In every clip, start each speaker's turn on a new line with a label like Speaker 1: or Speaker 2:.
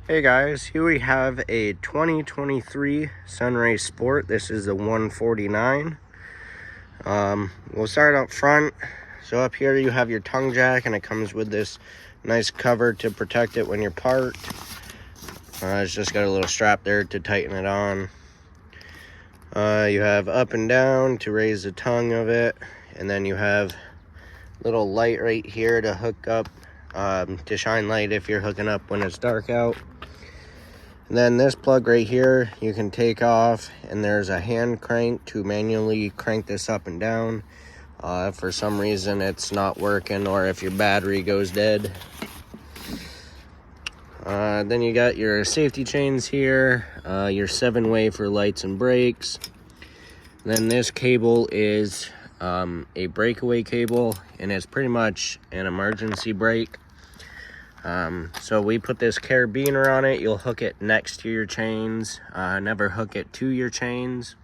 Speaker 1: Hey guys, here we have a 2023 Sunray Sport. This is the 149. We'll start up front. So up here you have your tongue jack, and it comes with this nice cover to protect it when you're parked. It's just got a little strap there to tighten it on. You have up and down to raise the tongue of it, and then you have little light right here to hook up, to shine light if you're hooking up when it's dark out. And then this plug right here you can take off, and there's a hand crank to manually crank this up and down if for some reason it's not working or if your battery goes dead. Then you got your safety chains here, your 7-way for lights and brakes. Then this cable is a breakaway cable, and it's pretty much an emergency brake. So we put this carabiner on it. You'll hook it next to your chains, never hook it to your chains.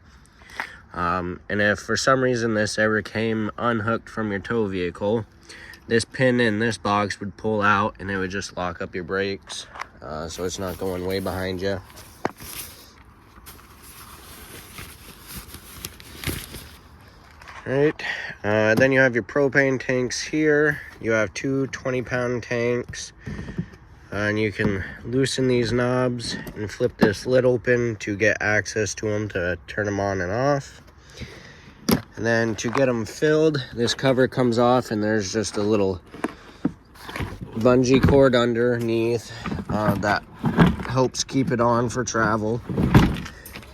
Speaker 1: And if for some reason this ever came unhooked from your tow vehicle, this pin in this box would pull out and it would just lock up your brakes, so it's not going way behind you. Right, then you have your propane tanks here. You have two 20-pound tanks, and you can loosen these knobs and flip this lid open to get access to them to turn them on and off. And then to get them filled, this cover comes off, and there's just a little bungee cord underneath that helps keep it on for travel.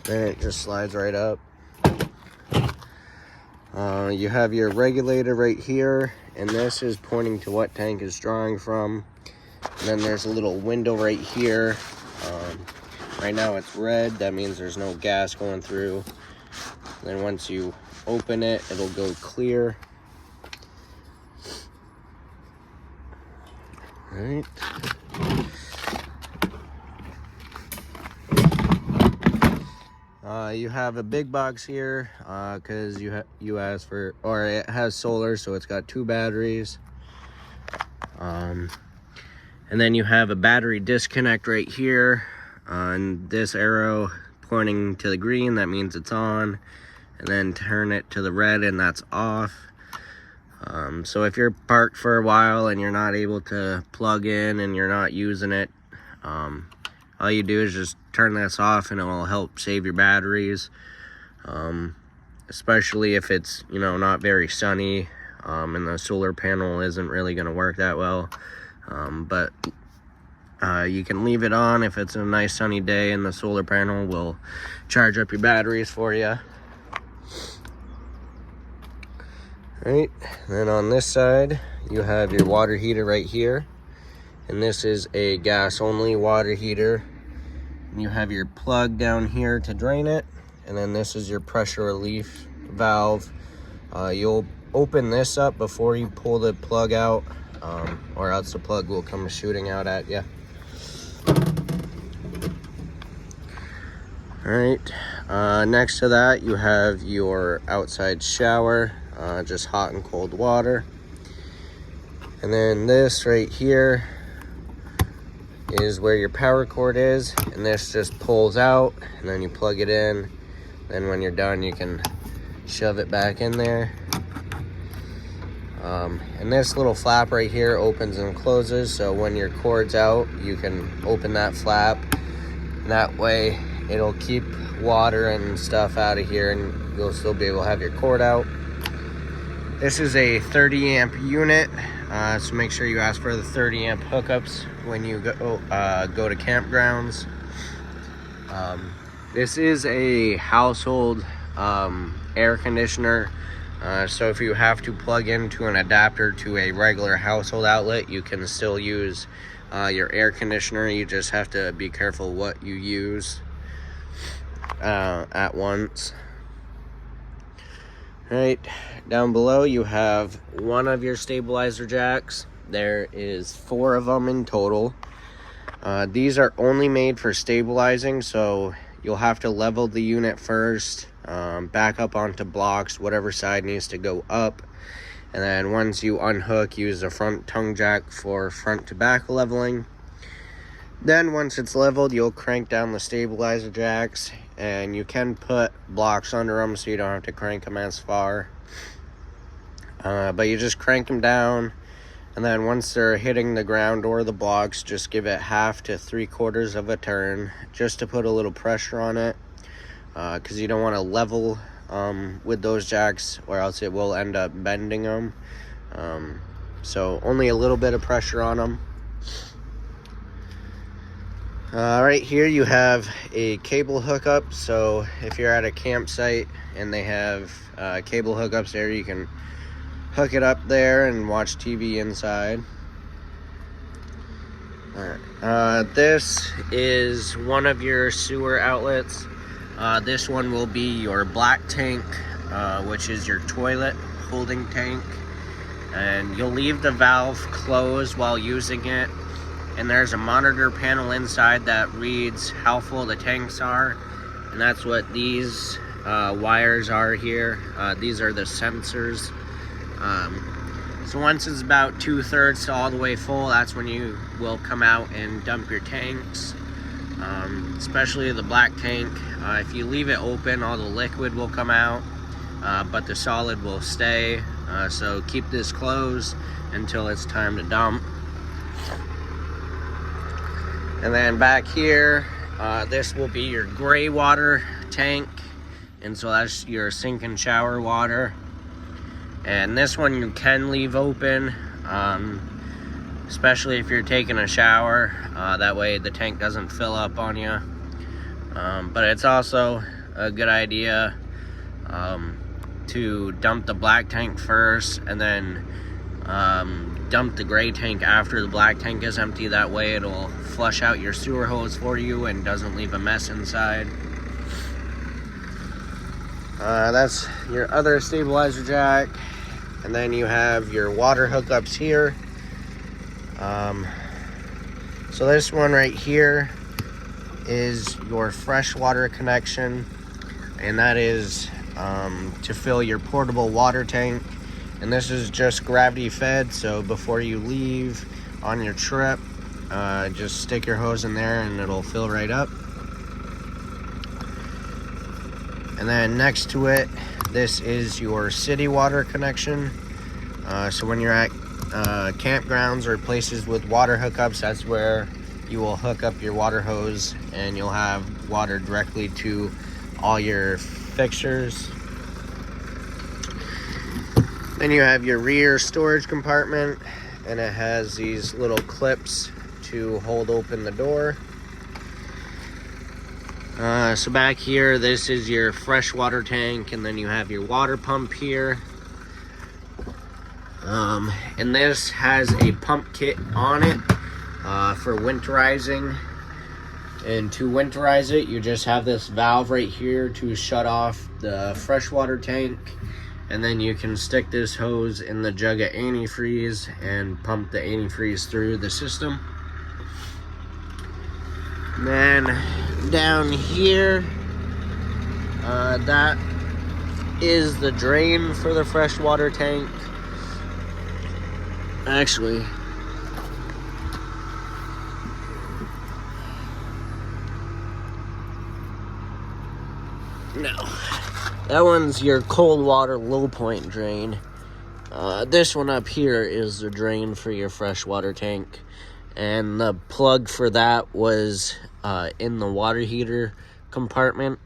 Speaker 1: Then it just slides right up. You have your regulator right here, and this is pointing to what tank is drawing from. And then there's a little window right here. Right now it's red, that means there's no gas going through. Then once you open it, it'll go clear. All right. You have a big box here because you asked for, or it has solar, so it's got 2 batteries. And then you have a battery disconnect right here, and this arrow pointing to the green, that means it's on, and then turn it to the red and that's off. So if you're parked for a while and you're not able to plug in and you're not using it, all you do is just turn this off, and it will help save your batteries, especially if it's, not very sunny, and the solar panel isn't really going to work that well. But you can leave it on if it's a nice sunny day, and the solar panel will charge up your batteries for you. Right, then on this side you have your water heater right here, and this is a gas only water heater. And you have your plug down here to drain it, and then this is your pressure relief valve. You'll open this up before you pull the plug out, or else the plug will come shooting out at you. All right, next to that you have your outside shower, just hot and cold water. And then this right here is where your power cord is, and this just pulls out, and then you plug it in. Then when you're done, you can shove it back in there. And this little flap right here opens and closes, so when your cord's out, you can open that flap. And that way it'll keep water and stuff out of here, and you'll still be able to have your cord out. This is a 30 amp unit, so make sure you ask for the 30 amp hookups when you go to campgrounds. This is a household air conditioner, so if you have to plug into an adapter to a regular household outlet, you can still use your air conditioner. You just have to be careful what you use at once. Right, down below you have one of your stabilizer jacks. There is 4 of them in total. These are only made for stabilizing, so you'll have to level the unit first, back up onto blocks, whatever side needs to go up, and then once you unhook, use the front tongue jack for front to back leveling. Then once it's leveled, you'll crank down the stabilizer jacks, and you can put blocks under them so you don't have to crank them as far. But you just crank them down, and then once they're hitting the ground or the blocks, just give it 1/2 to 3/4 of a turn just to put a little pressure on it, because you don't want to level with those jacks, or else it will end up bending them. So only a little bit of pressure on them. Right here you have a cable hookup, so if you're at a campsite and they have cable hookups there, you can hook it up there and watch TV inside. Alright, this is one of your sewer outlets. This one will be your black tank, which is your toilet holding tank, and you'll leave the valve closed while using it, and there's a monitor panel inside that reads how full the tanks are, and that's what these wires are here. These are the sensors. So once it's about 2/3 to all the way full, that's when you will come out and dump your tanks, especially the black tank. If you leave it open, all the liquid will come out, but the solid will stay. So keep this closed until it's time to dump. And then back here, this will be your gray water tank, and so that's your sink and shower water. And this one you can leave open, especially if you're taking a shower. That way the tank doesn't fill up on you. But it's also a good idea to dump the black tank first, and then dump the gray tank after the black tank is empty. That way it'll flush out your sewer hose for you and doesn't leave a mess inside. That's your other stabilizer jack. And then you have your water hookups here. So this one right here is your freshwater connection, and that is to fill your portable water tank. And this is just gravity fed, so before you leave on your trip, just stick your hose in there and it'll fill right up. And then next to it, this is your city water connection. So when you're at campgrounds or places with water hookups, that's where you will hook up your water hose and you'll have water directly to all your fixtures. Then you have your rear storage compartment, and it has these little clips to hold open the door. So back here, this is your freshwater tank, and then you have your water pump here. And this has a pump kit on it for winterizing. And to winterize it, you just have this valve right here to shut off the freshwater tank. And then you can stick this hose in the jug of antifreeze and pump the antifreeze through the system. And then down here, that is the drain for the freshwater tank. Actually, no, that one's your cold water low point drain. This one up here is the drain for your freshwater tank, and the plug for that was in the water heater compartment,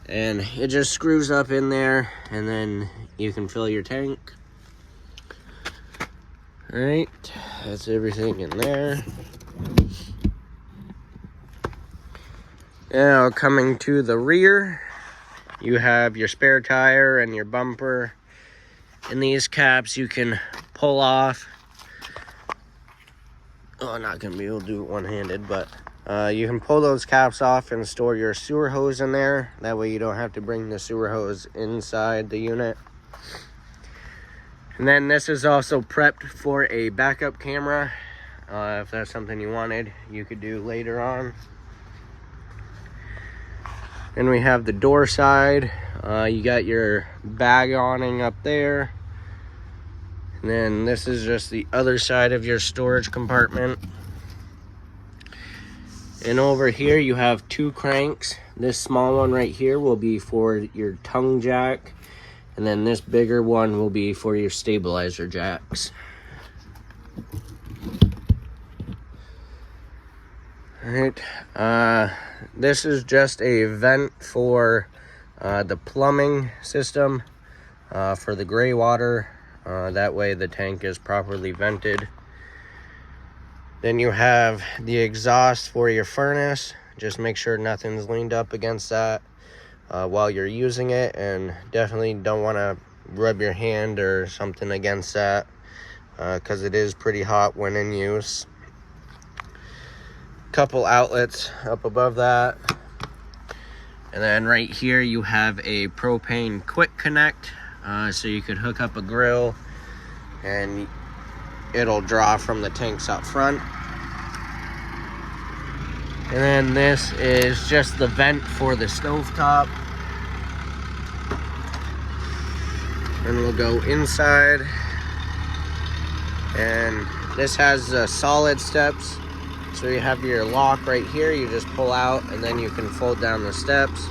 Speaker 1: and it just screws up in there, and then you can fill your tank. All right, that's everything in there. Now coming to the rear, you have your spare tire and your bumper. And these caps you can pull off. Oh, I'm not going to be able to do it one-handed, but you can pull those caps off and store your sewer hose in there. That way you don't have to bring the sewer hose inside the unit. And then this is also prepped for a backup camera. If that's something you wanted, you could do later on. Then we have the door side. You got your bag awning up there. And then this is just the other side of your storage compartment. And over here you have 2 cranks. This small one right here will be for your tongue jack, and then this bigger one will be for your stabilizer jacks. Alright, this is just a vent for the plumbing system for the gray water. That way the tank is properly vented. Then you have the exhaust for your furnace. Just make sure nothing's leaned up against that while you're using it, and definitely don't want to rub your hand or something against that because it is pretty hot when in use. Couple outlets up above that, and then right here you have a propane quick connect, so you could hook up a grill and it'll draw from the tanks up front. And then this is just the vent for the stovetop. And we'll go inside, and this has solid steps. So you have your lock right here, you just pull out and then you can fold down the steps.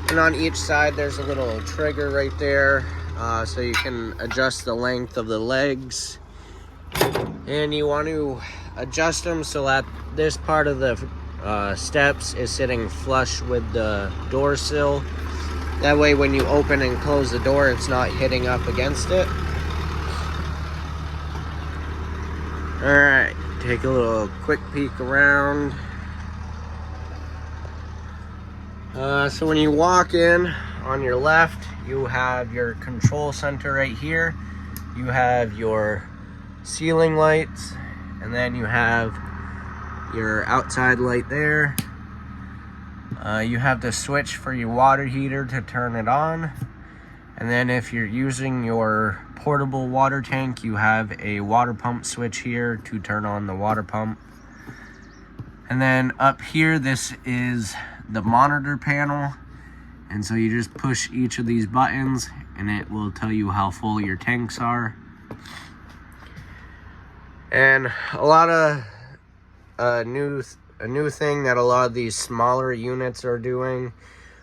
Speaker 1: And on each side there's a little trigger right there, so you can adjust the length of the legs. And you want to adjust them so that this part of the steps is sitting flush with the door sill. That way when you open and close the door, it's not hitting up against it. Alright. Take a little quick peek around. So when you walk in, on your left, you have your control center right here. You have your ceiling lights, and then you have your outside light there. You have the switch for your water heater to turn it on. And then if you're using your portable water tank, you have a water pump switch here to turn on the water pump. And then up here, this is the monitor panel. And so you just push each of these buttons and it will tell you how full your tanks are. And a lot of a new thing that a lot of these smaller units are doing,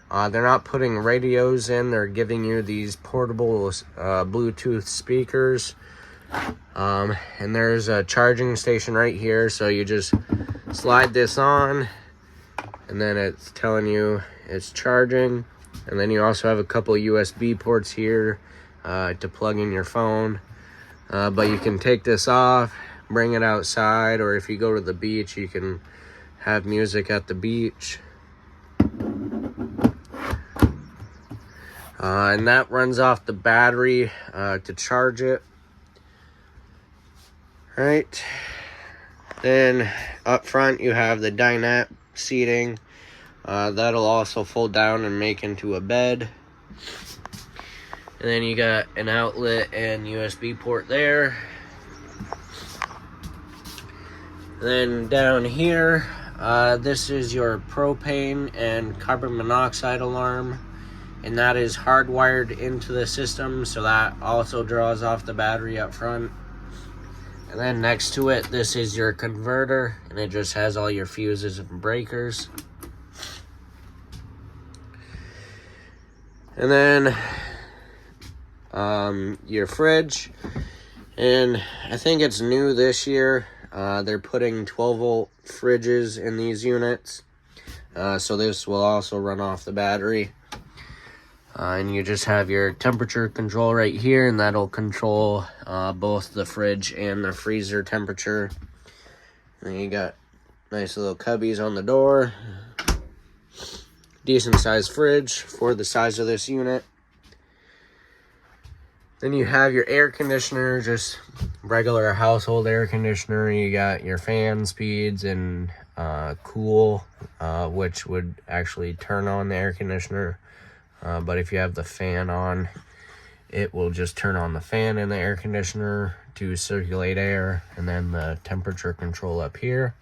Speaker 1: they're not putting radios in, they're giving you these portable Bluetooth speakers. And there's a charging station right here, so you just slide this on and then it's telling you it's charging. And then you also have a couple USB ports here to plug in your phone. But you can take this off, bring it outside, or if you go to the beach, you can have music at the beach. And that runs off the battery to charge it. Right. Then up front you have the dinette seating. That'll also fold down and make into a bed. And then you got an outlet and USB port there. And then down here, this is your propane and carbon monoxide alarm. And that is hardwired into the system, so that also draws off the battery up front. And then next to it, this is your converter, and it just has all your fuses and breakers. And then your fridge, and I think it's new this year. They're putting 12-volt fridges in these units, so this will also run off the battery. And you just have your temperature control right here, and that'll control both the fridge and the freezer temperature. And you got nice little cubbies on the door. Decent sized fridge for the size of this unit. Then you have your air conditioner, just regular household air conditioner. You got your fan speeds and cool, which would actually turn on the air conditioner. But if you have the fan on, it will just turn on the fan in the air conditioner to circulate air, and then the temperature control up here.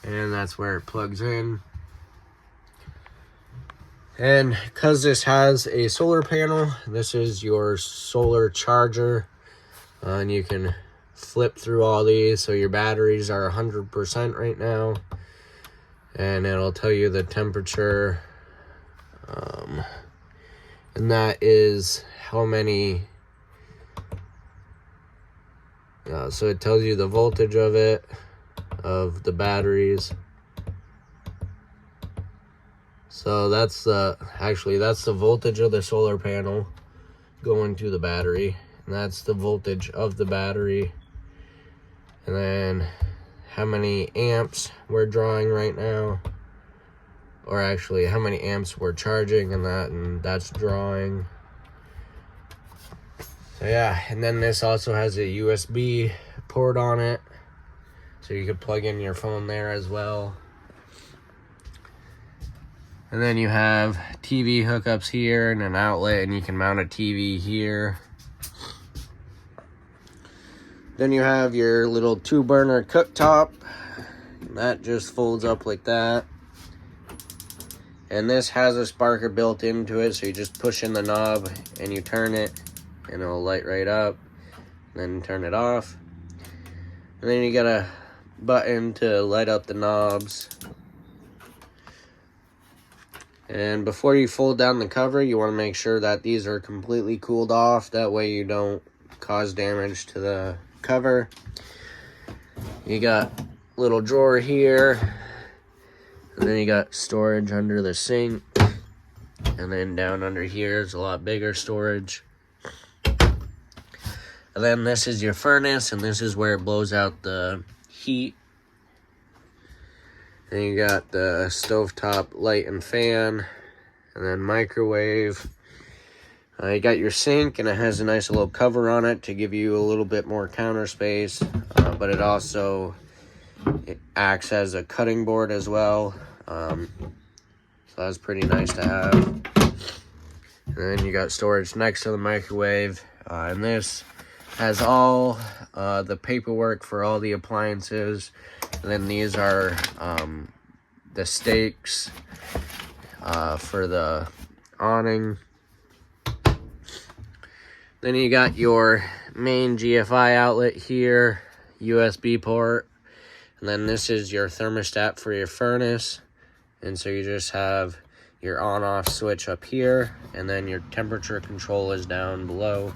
Speaker 1: And that's where it plugs in. And because this has a solar panel, this is your solar charger. And you can flip through all these. So your batteries are 100% right now. And it'll tell you the temperature. And that is how many. So it tells you the voltage of it, of the batteries. So that's the voltage of the solar panel going to the battery. And that's the voltage of the battery. And then how many amps we're drawing right now. Or actually how many amps we're charging, and that's drawing. So yeah, and then this also has a USB port on it. So you could plug in your phone there as well. And then you have TV hookups here and an outlet, and you can mount a TV here. Then you have your little 2-burner cooktop. That just folds up like that. And this has a sparker built into it, so you just push in the knob and you turn it, and it'll light right up. Then turn it off. And then you got a button to light up the knobs. And before you fold down the cover, you want to make sure that these are completely cooled off. That way you don't cause damage to the cover. You got a little drawer here. And then you got storage under the sink. And then down under here is a lot bigger storage. And then this is your furnace, and this is where it blows out the heat. Then you got the stovetop light and fan, and then microwave. You got your sink, and it has a nice little cover on it to give you a little bit more counter space. But it acts as a cutting board as well. So that's pretty nice to have. And then you got storage next to the microwave. And this has all the paperwork for all the appliances. And then these are the stakes for the awning. Then you got your main GFI outlet here, USB port. And then this is your thermostat for your furnace. And so you just have your on-off switch up here, and then your temperature control is down below.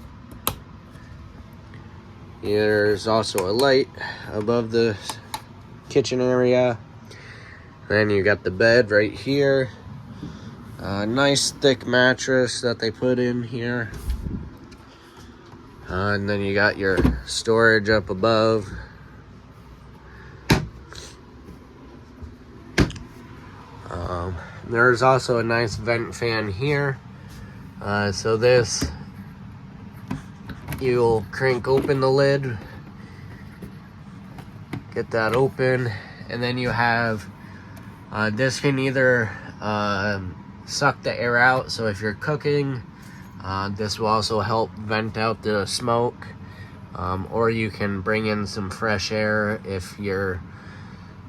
Speaker 1: There's also a light above the kitchen area. Then you got the bed right here. A nice thick mattress that they put in here. And then you got your storage up above. There's also a nice vent fan here. So this, you'll crank open the lid, get that open, and then you have, this can either suck the air out, so if you're cooking, this will also help vent out the smoke, or you can bring in some fresh air if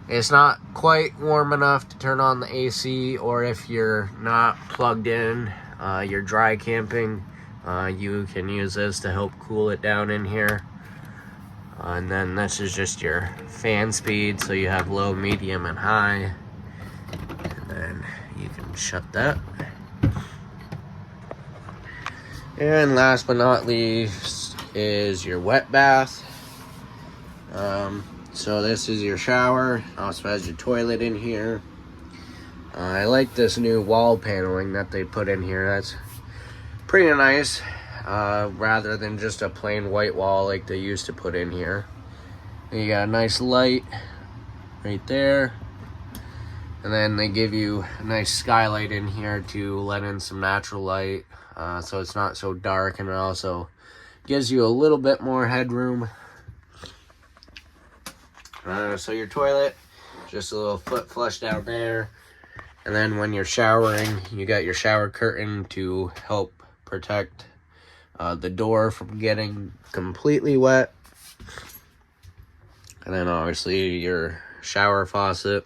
Speaker 1: it's not quite warm enough to turn on the AC, or if you're not plugged in, you're dry camping, you can use this to help cool it down in here. And then this is just your fan speed, so you have low, medium, and high. And then you can shut that. And last but not least is your wet bath. So this is your shower. Also has your toilet in here. I like this new wall paneling that they put in here. That's pretty nice, rather than just a plain white wall like they used to put in here. And you got a nice light right there. And then they give you a nice skylight in here to let in some natural light, so it's not so dark, and it also gives you a little bit more headroom. So your toilet, just a little foot flush down there. And then when you're showering, you got your shower curtain to help protect the door from getting completely wet. And then obviously your shower faucet.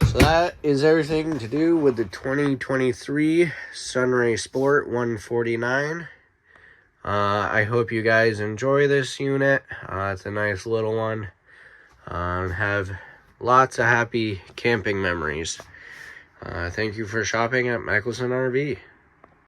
Speaker 1: So that is everything to do with the 2023 Sunray Sport 149. I hope you guys enjoy this unit. It's a nice little one. Have lots of happy camping memories. Thank you for shopping at Mickelson RV.